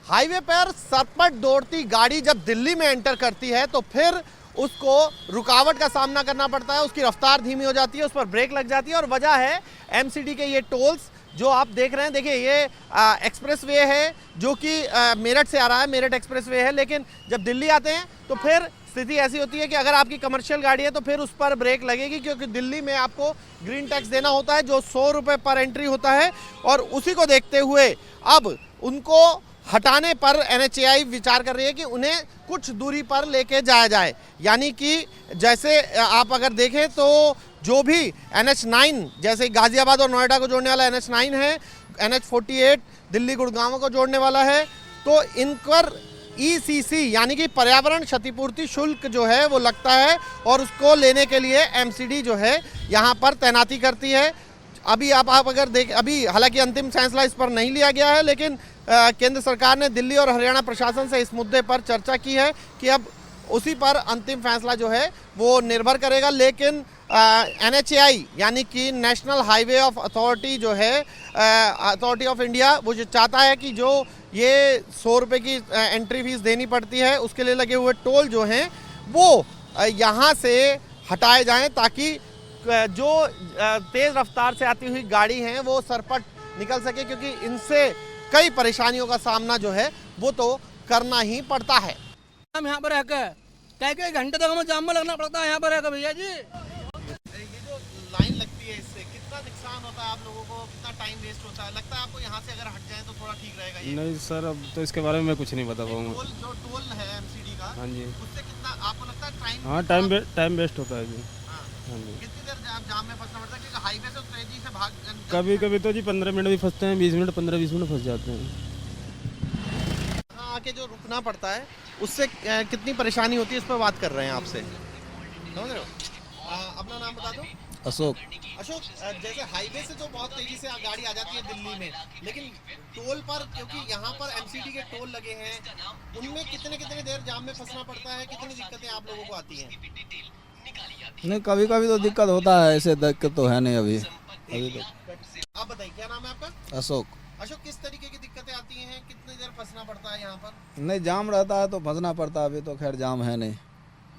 Highway पर सरपट दौड़ती गाड़ी जब दिल्ली में एंटर करती है तो फिर उसको रुकावट का सामना करना पड़ता है, उसकी रफ्तार धीमी हो जाती है, उस पर ब्रेक लग जाती है। और वजह है एमसीडी के ये टोल्स जो आप देख रहे हैं। देखिए ये एक्सप्रेस वे है जो कि मेरठ से आ रहा है, मेरठ एक्सप्रेस वे है। लेकिन जब दिल्ली आते हैं तो फिर स्थिति ऐसी होती है कि अगर आपकी कमर्शियल गाड़ी है तो फिर उस पर ब्रेक लगेगी, क्योंकि दिल्ली में आपको ग्रीन टैक्स देना होता है जो 100 रुपये पर एंट्री होता है। और उसी को देखते हुए अब उनको हटाने पर NHAI विचार कर रही है कि उन्हें कुछ दूरी पर लेके जाया जाए। यानी कि जैसे आप अगर देखें तो जो भी NH9 जैसे गाजियाबाद और नोएडा को जोड़ने वाला NH9 है, NH48 दिल्ली गुड़गांव को जोड़ने वाला है, तो इन पर ECC यानी कि पर्यावरण क्षतिपूर्ति शुल्क जो है वो लगता है और उसको लेने के लिए MCD जो है यहाँ पर तैनाती करती है। अभी आप अगर देख, अभी हालांकि अंतिम फैसला इस पर नहीं लिया गया है, लेकिन केंद्र सरकार ने दिल्ली और हरियाणा प्रशासन से इस मुद्दे पर चर्चा की है कि अब उसी पर अंतिम फैसला जो है वो निर्भर करेगा। लेकिन NHAI यानी कि नेशनल हाईवे ऑफ अथॉरिटी जो है, अथॉरिटी ऑफ इंडिया, वो जो चाहता है कि जो ये 100 रुपये की एंट्री फीस देनी पड़ती है उसके लिए लगे हुए टोल जो हैं वो यहाँ से हटाए जाएं, ताकि जो तेज़ रफ्तार से आती हुई गाड़ी हैं वो सरपट निकल सके, क्योंकि इनसे कई परेशानियों का सामना जो है वो तो करना ही पड़ता है। हम यहाँ पर रहकर कई घंटे तक हमें जाम में लगना पड़ता है यहाँ पर रहकर भैया जी। ये जो लाइन लगती है इससे कितना नुकसान होता है आप लोगों को, कितना टाइम वेस्ट होता है? लगता है आपको यहाँ से अगर हट जाए तो थोड़ा ठीक रहेगा ये? नहीं सर, अब तो इसके बारे में मैं कुछ नहीं बता पाऊंगा। जो टोल है MCD का, हाँ जी, उससे कितना आपको लगता है टाइम? हाँ टाइम वेस्ट होता है जी। हाँ। हाँ जी, कितनी देर जाम में फंसना पड़ता है? क्योंकि हाईवे से तेजी से कभी कभी तो जी 15 मिनट भी फंसते हैं, 20 मिनट 15-20 मिनट फंस जाते हैं। आके जो रुकना पड़ता है उससे कितनी परेशानी होती है, इस पर बात कर रहे हैं आपसे, समझ रहे हो? अपना नाम बता दो। अशोक। अशोक, जैसे हाईवे से तो बहुत तेजी से गाड़ी आ जाती है दिल्ली में, लेकिन टोल पर क्योंकि यहाँ पर MCD के टोल लगे हैं, उनमें कितने देर जाम में फंसना पड़ता है? कितनी दिक्कतें आप लोगों को आती हैं? नहीं, कभी कभी तो दिक्कत होता है, ऐसे दिक्कत तो है नहीं अभी तो। आप बताइए क्या नाम है आपका? अशोक। अशोक, किस तरीके की दिक्कतें आती हैं? कितनी देर फंसना पड़ता है यहाँ पर? नहीं, जाम रहता है तो फंसना पड़ता है, अभी तो खैर जाम है नहीं।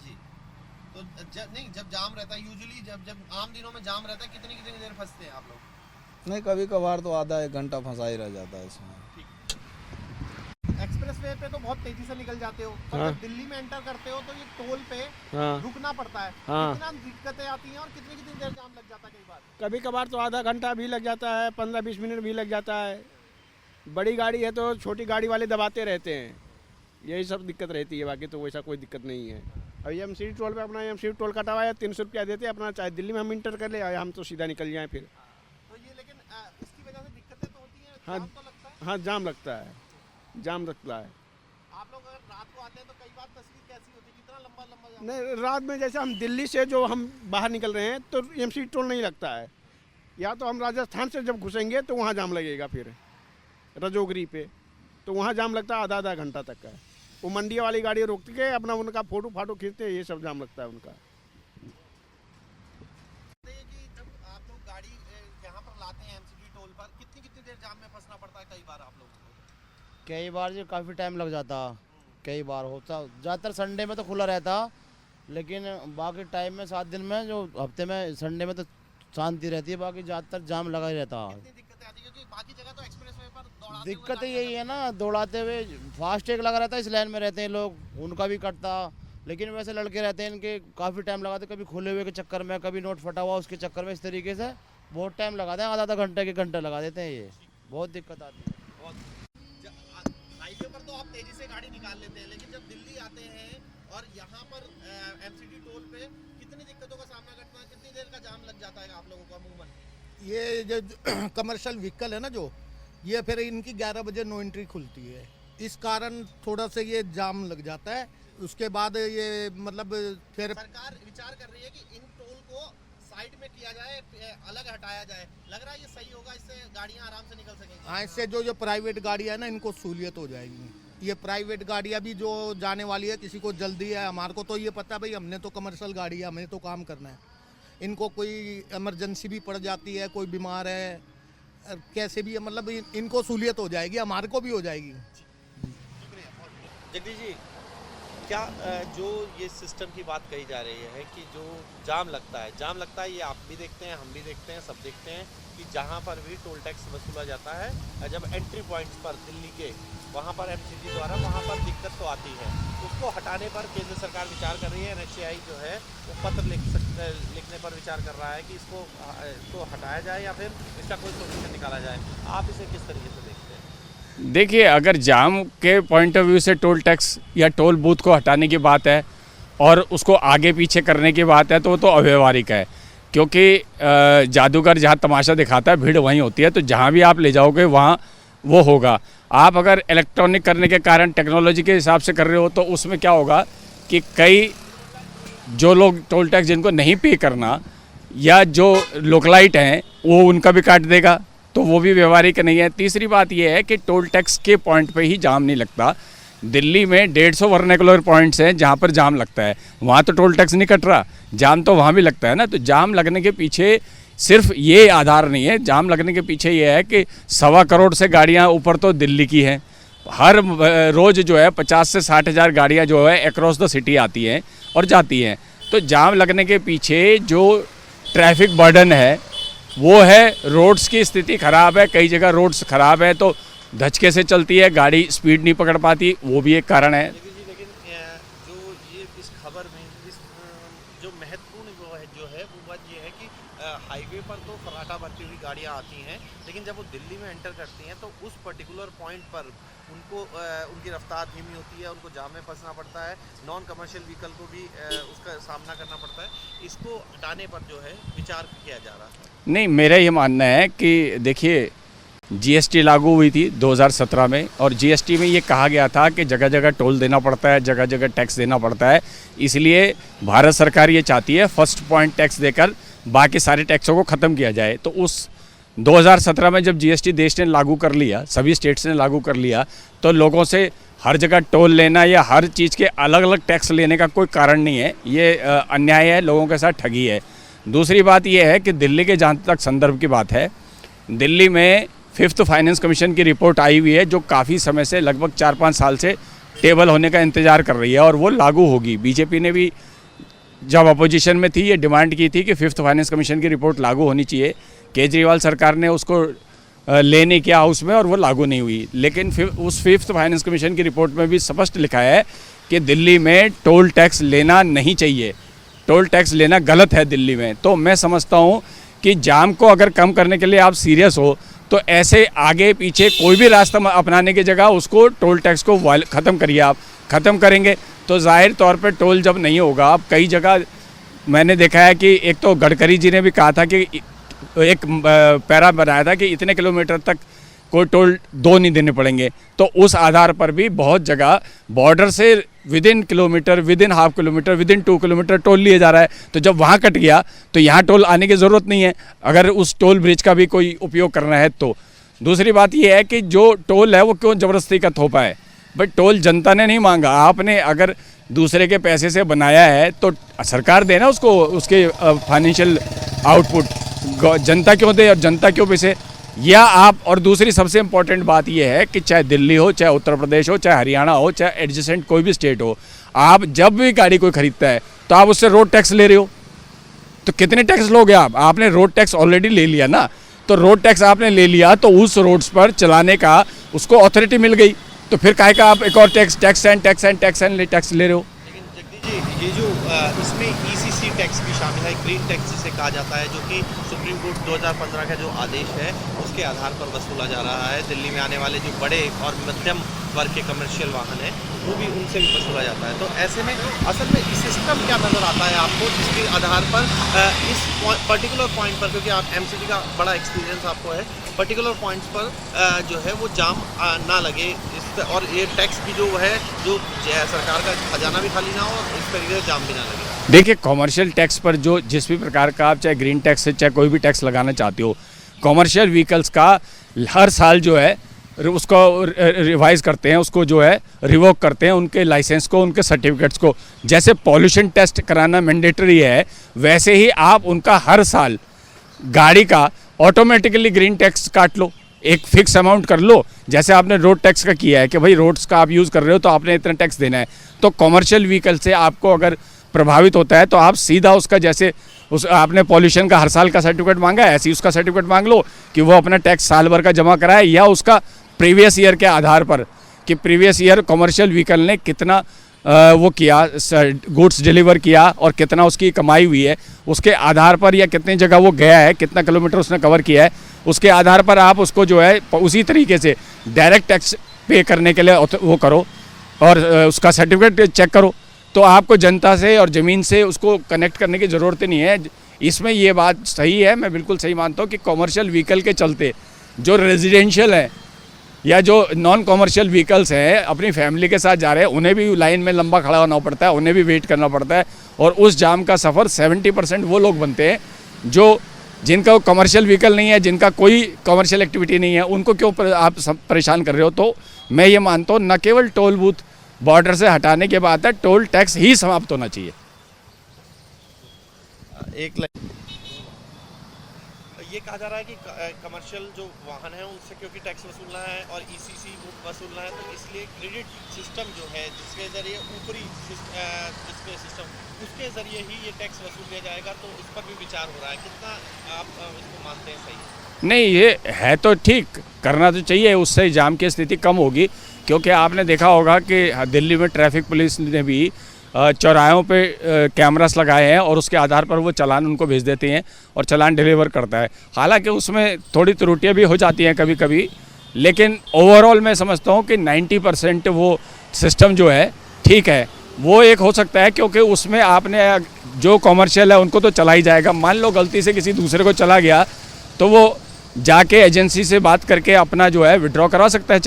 जी, तो जब जाम रहता है, यूजुअली जब आम दिनों में जाम रहता है, कितनी देर फंसते हैं आप लोग? नहीं, कभी कभार तो आधा 1 घंटा फंसा ही रह जाता है इसमें। एक्सप्रेस वे पे तो बहुत तेजी से निकल जाते हो, पर हाँ। जब दिल्ली में एंटर करते हो तो ये टोल पे हाँ रुकना पड़ता है। हाँ। कितना दिक्कतें आती हैं और कितनी देर जाम लग जाता है कई बार? कभी कभार तो आधा घंटा भी लग जाता है, 15-20 मिनट भी लग जाता है। बड़ी गाड़ी है तो छोटी गाड़ी वाले दबाते रहते हैं, यही सब दिक्कत रहती है, बाकी तो वैसा कोई दिक्कत नहीं है। अब ये MCD टोल पे अपना MCD टोल कटा हुआ है, 300 रुपया देते हैं अपना, चाहे दिल्ली में हम इंटर कर ले या हम तो सीधा निकल जाएँ फिर। तो ये लेकिन इसकी वजह से दिक्कतें तो होती हैं, हाँ। जाम तो लगता है। हाँ जाम लगता है, जाम लगता है। आप लोग अगर रात को आते हैं तो कई बार तस्वीर कैसी होती है, कितना लंबा जाम? नहीं, रात में जैसे हम दिल्ली से जो हम बाहर निकल रहे हैं तो MCD टोल नहीं लगता है, या तो हम राजस्थान से जब घुसेंगे तो वहाँ जाम लगेगा, फिर रजोगरी पे तो वहाँ जाम लगता है आधा घंटा तक का। वो मंडिया वाली गाड़ी रोकती है अपना, उनका फोटो खींचते हैं, ये सब जाम लगता है उनका। कि जब आप लोग गाड़ी यहाँ पर लाते हैं MCD टोल पर, कितनी देर जाम में फंसना पड़ता है कई बार आप लोगों को? कई बार जी काफ़ी टाइम लग जाता, कई बार होता। ज़्यादातर संडे में तो खुला रहता, लेकिन बाकी टाइम में 7 दिन में, जो हफ्ते में संडे में तो शांति रहती है, बाकी ज़्यादातर जाम लगा ही रहता। कितनी दिक्कतें आती है? क्योंकि बाकी जगह तो एक्सप्रेस वे पर दौड़ाते हुए दिक्कत गाड़ी यही है ना, दौड़ाते हुए फास्टैग लगा रहता है, इस लाइन में रहते हैं लोग, उनका भी कटता। लेकिन वैसे लड़के रहते हैं इनके, काफ़ी टाइम लगाते, कभी खुले हुए के चक्कर में, कभी नोट फटा हुआ उसके चक्कर में, इस तरीके से बहुत टाइम लगाते हैं, आधा घंटे के घंटे लगा देते हैं, ये बहुत दिक्कत आती है। हाईवे पर तो आप तेजी से गाड़ी निकाल लेते हैं, लेकिन जब दिल्ली आते हैं और यहाँ पर MCD टोल पे कितनी दिक्कतों का सामना करना है? कितनी देर का जाम लग जाता है आप लोगों को अमूमन? ये जो कमर्शियल व्हीकल है ना, जो ये फिर इनकी 11 बजे नो एंट्री खुलती है, इस कारण थोड़ा सा ये जाम लग जाता है। उसके बाद ये मतलब फिर सरकार विचार कर रही है कि इन टोल को साइड में किया जाए, अलग हटाया जाए। लग रहा है ये सही होगा, इससे गाड़ियां आराम से निकल सकेंगी। हाँ, इससे जो प्राइवेट गाड़ियाँ है ना, इनको सहूलियत हो जाएगी। ये प्राइवेट गाड़ियाँ भी जो जाने वाली है, किसी को जल्दी है, हमारे को तो ये पता है भाई, हमने तो कमर्शियल गाड़ी है, हमें तो काम करना है। इनको कोई इमरजेंसी भी पड़ जाती है, कोई बीमार है, कैसे भी मतलब इनको सहूलियत हो जाएगी, हमारे को भी हो जाएगी। जगदीश जी, क्या जो ये सिस्टम की बात कही जा रही है कि जो जाम लगता है, ये आप भी देखते हैं, हम भी देखते हैं, सब देखते हैं कि जहाँ पर भी टोल टैक्स वसूला जाता है, जब एंट्री पॉइंट्स पर दिल्ली के वहाँ पर एमसीडी द्वारा वहाँ पर दिक्कत तो आती है। उसको हटाने पर केंद्र सरकार विचार कर रही है, एनएचएआई जो है वो पत्र लिखने पर विचार कर रहा है कि इसको हटाया जाए या फिर इसका कोई सोल्यूशन निकाला जाए। आप इसे किस तरीके से देखते हैं? देखिए, अगर जाम के पॉइंट ऑफ व्यू से टोल टैक्स या टोल बूथ को हटाने की बात है और उसको आगे पीछे करने की बात है तो वो तो अव्यवहारिक है, क्योंकि जादूगर जहाँ तमाशा दिखाता है भीड़ वहीं होती है। तो जहाँ भी आप ले जाओगे वहाँ वो होगा। आप अगर इलेक्ट्रॉनिक करने के कारण टेक्नोलॉजी के हिसाब से कर रहे हो तो उसमें क्या होगा कि कई जो लोग टोल टैक्स जिनको नहीं पे करना या जो लोकलाइट हैं वो उनका भी काट देगा, तो वो भी व्यवहारिक नहीं है। तीसरी बात ये है कि टोल टैक्स के पॉइंट पे ही जाम नहीं लगता। दिल्ली में 150 वर्नाकुलर पॉइंट्स हैं जहाँ पर जाम लगता है, वहाँ तो टोल टैक्स नहीं कट रहा, जाम तो वहाँ भी लगता है ना। तो जाम लगने के पीछे सिर्फ ये आधार नहीं है, जाम लगने के पीछे ये है कि 1.25 करोड़ से गाड़ियाँ ऊपर तो दिल्ली की हैं। हर रोज़ जो है 50 से 60 हज़ार गाड़ियाँ जो है अक्रॉस द सिटी आती हैं और जाती हैं। तो जाम लगने के पीछे जो ट्रैफिक बर्डन है वो है, रोड्स की स्थिति ख़राब है, कई जगह रोड्स ख़राब है तो धचके से चलती है, गाड़ी स्पीड नहीं पकड़ पाती, वो भी एक कारण है। लेकिन जो ये इस खबर में जो महत्वपूर्ण जो है वो बात ये है कि हाईवे पर तो फराटा भरती हुई गाड़ियाँ आती हैं, लेकिन जब वो दिल्ली में एंटर करती हैं तो उस पर्टिकुलर पॉइंट पर उनको उनकी रफ्तार धीमी होती है, उनको जाम में फंसना पड़ता है, नॉन कमर्शियल व्हीकल को भी उसका सामना करना पड़ता है। इसको हटाने पर जो है विचार किया जा रहा है। नहीं, मेरा ये मानना है कि देखिए, जीएसटी लागू हुई थी 2017 में और जीएसटी में ये कहा गया था कि जगह जगह टोल देना पड़ता है, जगह जगह टैक्स देना पड़ता है। इसलिए भारत सरकार ये चाहती है फर्स्ट पॉइंट टैक्स देकर बाकी सारे टैक्सों को ख़त्म किया जाए। तो उस 2017 में जब जीएसटी देश ने लागू कर लिया, सभी स्टेट्स ने लागू कर लिया, तो लोगों से हर जगह टोल लेना या हर चीज़ के अलग अलग टैक्स लेने का कोई कारण नहीं है। ये अन्याय है, लोगों के साथ ठगी है। दूसरी बात यह है कि दिल्ली के जहाँ तक संदर्भ की बात है, दिल्ली में 5th फाइनेंस कमीशन की रिपोर्ट आई हुई है जो काफ़ी समय से लगभग 4-5 साल से टेबल होने का इंतज़ार कर रही है और वो लागू होगी। बीजेपी ने भी जब अपोजिशन में थी ये डिमांड की थी कि 5th फाइनेंस कमीशन की रिपोर्ट लागू होनी चाहिए। केजरीवाल सरकार ने उसको लेने किया हाउस में और वो लागू नहीं हुई। लेकिन फिर उस 5th फाइनेंस कमीशन की रिपोर्ट में भी स्पष्ट लिखा है कि दिल्ली में टोल टैक्स लेना नहीं चाहिए, टोल टैक्स लेना गलत है दिल्ली में। तो मैं समझता हूँ कि जाम को अगर कम करने के लिए आप सीरियस हो तो ऐसे आगे पीछे कोई भी रास्ता अपनाने की जगह उसको टोल टैक्स को ख़त्म करिए। आप ख़त्म करेंगे तो जाहिर तौर पे टोल जब नहीं होगा, अब कई जगह मैंने देखा है कि एक तो गडकरी जी ने भी कहा था कि एक पैरा बनाया था कि इतने किलोमीटर तक कोई टोल 2 नहीं देने पड़ेंगे। तो उस आधार पर भी बहुत जगह बॉर्डर से within kilometre, within half kilometre, within 2 kilometre toll लिए जा रहा है। तो जब वहाँ कट गया तो यहाँ टोल आने की ज़रूरत नहीं है, अगर उस टोल ब्रिज का भी कोई उपयोग करना है तो। दूसरी बात ये है कि जो टोल है वो क्यों ज़बरदस्ती का थोपा है। बट टोल जनता ने नहीं मांगा, आपने अगर दूसरे के पैसे से बनाया है तो सरकार दे ना उसको, उसके फाइनेंशियल आउटपुट जनता क्यों दे और जनता क्यों पैसे, या आप। और दूसरी सबसे इम्पॉर्टेंट बात यह है कि चाहे दिल्ली हो, चाहे उत्तर प्रदेश हो, चाहे हरियाणा हो, चाहे एडजेसेंट कोई भी स्टेट हो, आप जब भी गाड़ी कोई खरीदता है तो आप उससे रोड टैक्स ले रहे हो। तो कितने टैक्स लोगे आप? आपने रोड टैक्स ऑलरेडी ले लिया ना। तो रोड टैक्स आपने ले लिया तो उस रोड्स पर चलाने का उसको अथॉरिटी मिल गई, तो फिर काहे का आप एक और टैक्स ले रहे हो। लेकिन जगदीश जी, ये जो इसमें ईसीसी टैक्स भी शामिल है, ग्रीन टैक्स जिसे कहा जाता है, जो कि सुप्रीम कोर्ट 2015 का जो आदेश है उसके आधार पर वसूला जा रहा है। दिल्ली में आने वाले जो बड़े और मध्यम वर्ग के कमर्शियल वाहन हैं वो भी उनसे भी वसूला जाता है। तो ऐसे में असल में सिस्टम क्या नज़र आता है आपको जिसके आधार पर इस पर्टिकुलर पॉइंट पर, क्योंकि आप एमसीडी का बड़ा एक्सपीरियंस आपको है, पर्टिकुलर पॉइंट्स पर जो है वो जाम ना लगे और ये टैक्स भी जो है जो सरकार का खजाना भी खाली ना हो और इस तरीके से जाम भी ना लगे। देखिए, कॉमर्शियल टैक्स पर जो जिस भी प्रकार का आप चाहे ग्रीन टैक्स से चाहे कोई भी टैक्स लगाना चाहते हो, कॉमर्शियल व्हीकल्स का हर साल जो है उसको रिवाइज करते हैं, उसको जो है रिवोक करते हैं, उनके लाइसेंस को, उनके सर्टिफिकेट्स को। जैसे पॉल्यूशन टेस्ट कराना मैंडेटरी है, वैसे ही आप उनका हर साल गाड़ी का ऑटोमेटिकली ग्रीन टैक्स काट लो। एक फिक्स अमाउंट कर लो, जैसे आपने रोड टैक्स का किया है कि भाई रोड्स का आप यूज़ कर रहे हो तो आपने इतना टैक्स देना है। तो कॉमर्शियल व्हीकल से आपको अगर प्रभावित होता है तो आप सीधा उसका, जैसे उस आपने पॉल्यूशन का हर साल का सर्टिफिकेट मांगा है, ऐसे ही उसका सर्टिफिकेट मांग लो कि वो अपना टैक्स साल भर का जमा कराए, या उसका प्रीवियस ईयर के आधार पर कि प्रीवियस ईयर कॉमर्शियल व्हीकल ने कितना वो किया, गुड्स डिलीवर किया और कितना उसकी कमाई हुई है, उसके आधार पर, या कितनी जगह वो गया है, कितना किलोमीटर उसने कवर किया है, उसके आधार पर आप उसको जो है उसी तरीके से डायरेक्ट टैक्स पे करने के लिए वो करो और उसका सर्टिफिकेट चेक करो। तो आपको जनता से और ज़मीन से उसको कनेक्ट करने की ज़रूरत नहीं है। इसमें ये बात सही है, मैं बिल्कुल सही मानता हूँ कि कॉमर्शियल व्हीकल के चलते जो रेजिडेंशियल है या जो नॉन कॉमर्शियल व्हीकल्स हैं अपनी फैमिली के साथ जा रहे हैं, उन्हें भी लाइन में लंबा खड़ा होना पड़ता है, उन्हें भी वेट करना पड़ता है। और उस जाम का सफ़र 70% वो लोग बनते हैं जो जिनका कमर्शियल व्हीकल नहीं है, जिनका कोई कमर्शियल एक्टिविटी नहीं है, उनको क्यों आप सब परेशान कर रहे हो। तो मैं ये मानता हूँ न केवल टोल बूथ बॉर्डर से हटाने के बाद है, टोल टैक्स ही समाप्त होना चाहिए। एक लाइन ये कहा जा रहा है कि कमर्शियल जो वाहन है उनसे क्योंकि टैक्स वसूलना है और ईसीसी वसूलना है, तो इसलिए क्रेडिट सिस्टम जो है जिसके ज़रिए ऊपरी जिसके सिस्टम उसके ज़रिए ही ये टैक्स वसूल लिया जाएगा, तो इस पर भी विचार हो रहा है। कितना आप इसको मानते हैं सही? नहीं, ये है तो ठीक, करना तो चाहिए, उससे जाम की स्थिति कम होगी। क्योंकि आपने देखा होगा कि दिल्ली में ट्रैफिक पुलिस ने भी चौराहों पे कैमरास लगाए हैं और उसके आधार पर वो चालान उनको भेज देते हैं और चालान डिलीवर करता है। हालांकि उसमें थोड़ी त्रुटियां भी हो जाती हैं कभी कभी, लेकिन ओवरऑल मैं समझता हूँ कि 90% वो सिस्टम जो है ठीक है। वो एक हो सकता है क्योंकि उसमें आपने जो कॉमर्शियल है उनको तो चला ही जाएगा। मान लो गलती से किसी दूसरे को चला गया तो वो जाके एजेंसी से बात करके अपना जो है विड्रॉ करवा सकता है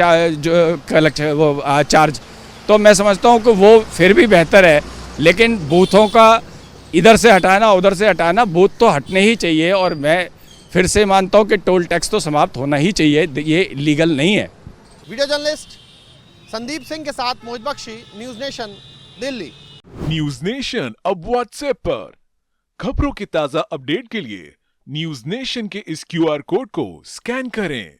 चार्ज। तो मैं समझता हूँ कि वो फिर भी बेहतर है। लेकिन बूथों का इधर से हटाना उधर से हटाना, बूथ तो हटने ही चाहिए। और मैं फिर से मानता हूँ कि टोल टैक्स तो समाप्त होना ही चाहिए, ये लीगल नहीं है। वीडियो जर्नलिस्ट संदीप सिंह के साथ Mohit Bakshi, news nation, Delhi. News nation अब व्हाट्सएप पर खबरों की ताजा अपडेट के लिए न्यूज नेशन के इस QR कोड को स्कैन करें।